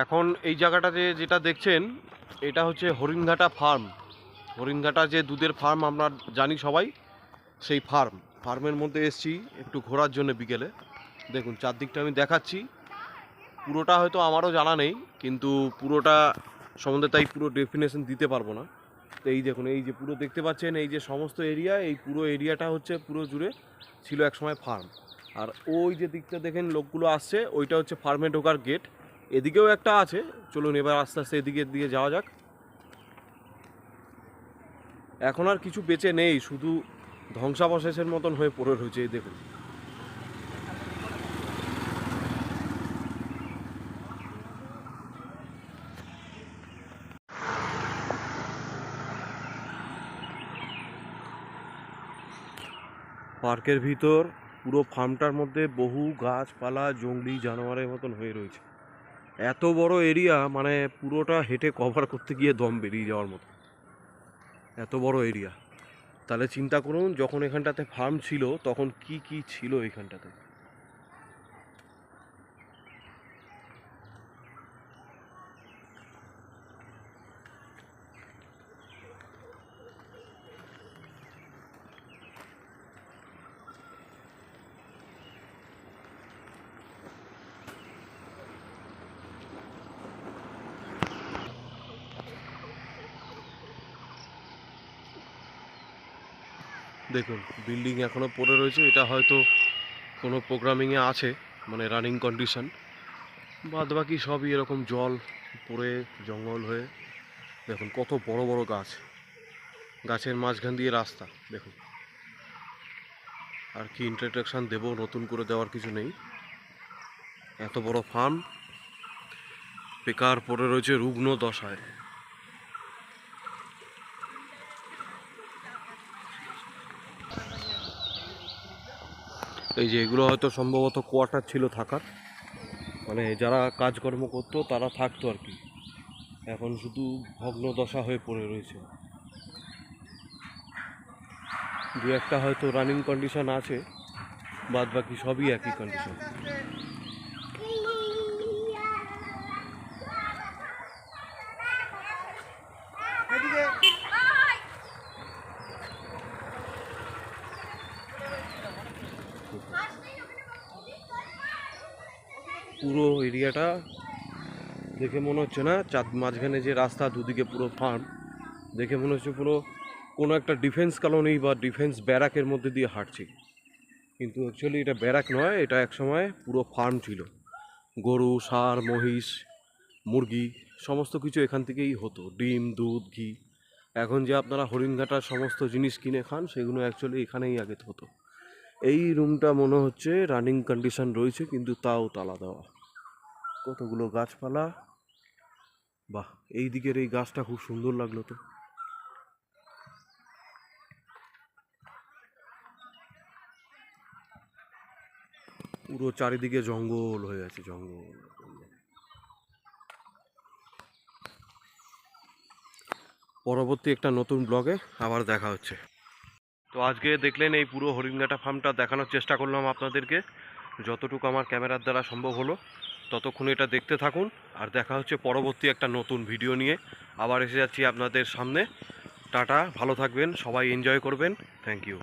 এখন এই জায়গাটাতে যেটা দেখছেন এটা হচ্ছে হরিণঘাটা ফার্ম। হরিণঘাটা যে দুধের ফার্ম আমরা জানি সবাই, সেই ফার্মের মধ্যে এসেছি একটু ঘোরার জন্য বিকেলে। দেখুন চারদিকটা আমি দেখাচ্ছি। পুরোটা হয়তো আমারও জানা নেই, কিন্তু পুরোটা সম্বন্ধে তাই পুরো ডেফিনেশন দিতে পারবো না। তো এই দেখুন, এই যে পুরো দেখতে পাচ্ছেন, এই যে সমস্ত এরিয়া, এই পুরো এরিয়াটা হচ্ছে পুরো জুড়ে ছিল একসময় ফার্ম। আর ওই যে দিকটা দেখেন লোকগুলো আসছে, ওইটা হচ্ছে ফার্মে ঢোকার গেট। এদিকেও একটা আছে, চলুন এবার আস্তে আস্তে এদিকের দিকে যাওয়া যাক। এখন আর কিছু বেঁচে নেই, শুধু ধ্বংসাবশেষের মতন হয়ে পড়ে রয়েছে। এই দেখুন, পার্কের ভিতর পুরো ফার্মটার মধ্যে বহু গাছপালা জঙ্গলি জানোয়ারের মতন হয়ে রয়েছে। এত বড় এরিয়া, মানে পুরোটা হেঁটে কভার করতে গিয়ে দম বেরিয়ে যাওয়ার মতো এত বড় এরিয়া। তাহলে চিন্তা করুন, যখন এখানটাতে ফার্ম ছিল তখন কি কি ছিল এখানটাতে। দেখুন বিল্ডিং এখনো পড়ে রয়েছে, এটা হয়তো কোনো প্রোগ্রামিংয়ে আছে, মানে রানিং কন্ডিশন। বাদ বাকি সবই এরকম জল পড়ে জঙ্গল হয়ে। দেখুন কত বড় বড় গাছ, গাছের মাঝখান দিয়ে রাস্তা। দেখুন, আর কি ইন্ট্রোডাকশান দেবো, নতুন করে দেওয়ার কিছু নেই। এত বড় ফার্ম বেকার পড়ে রয়েছে রুগ্ন দশায়। এই যে এগুলো হয়তো সম্ভবত কোয়ার্টার ছিল থাকার, মানে যারা কাজকর্ম করতো তারা থাকতো আর কি। এখন শুধু ভগ্ন দশা হয়ে পড়ে রয়েছে। দু একটা হয়তো রানিং কন্ডিশন আছে, বাদ বাকি সবই একই কন্ডিশন। পুরো এরিয়াটা দেখে মনে হচ্ছে না, চাঁদ মাঝখানে যে রাস্তা, দুদিকে পুরো ফার্ম, দেখে মনে হচ্ছে পুরো কোনো একটা ডিফেন্স কলোনি বা ডিফেন্স ব্যারাকের মধ্যে দিয়ে হাঁটছি। কিন্তু অ্যাকচুয়ালি এটা ব্যারাক নয়, এটা একসময় পুরো ফার্ম ছিল। গরু, ষাঁড়, মহিষ, মুরগি সমস্ত কিছু এখান থেকেই হতো, ডিম, দুধ, ঘি। এখন যে আপনারা হরিণঘাটার সমস্ত জিনিস কিনে খান, সেগুলো অ্যাকচুয়ালি এখানেই আগে হতো। এই রুমটা মনে হচ্ছে রানিং কন্ডিশন রয়েছে, কিন্তু তাও তালা দেওয়া। কতগুলো গাছপালা, বাহ! এই দিকের এই গাছটা খুব সুন্দর লাগলো তো। পুরো চারিদিকে জঙ্গল হয়ে আছে, জঙ্গল। পরবর্তী একটা নতুন ব্লগে আবার দেখা হচ্ছে। তো আজকে দেখলেন এই পুরো হরিণঘাটা ফার্মটা দেখানোর চেষ্টা করলাম আপনাদেরকে, যতটুকু আমার ক্যামেরার দ্বারা সম্ভব হলো। ততক্ষণ এটা দেখতে থাকুন, আর দেখা হচ্ছে পরবর্তী একটা নতুন ভিডিও নিয়ে। আবার এসে যাচ্ছি আপনাদের সামনে। টাটা, ভালো থাকবেন সবাই, এনজয় করবেন। Thank you.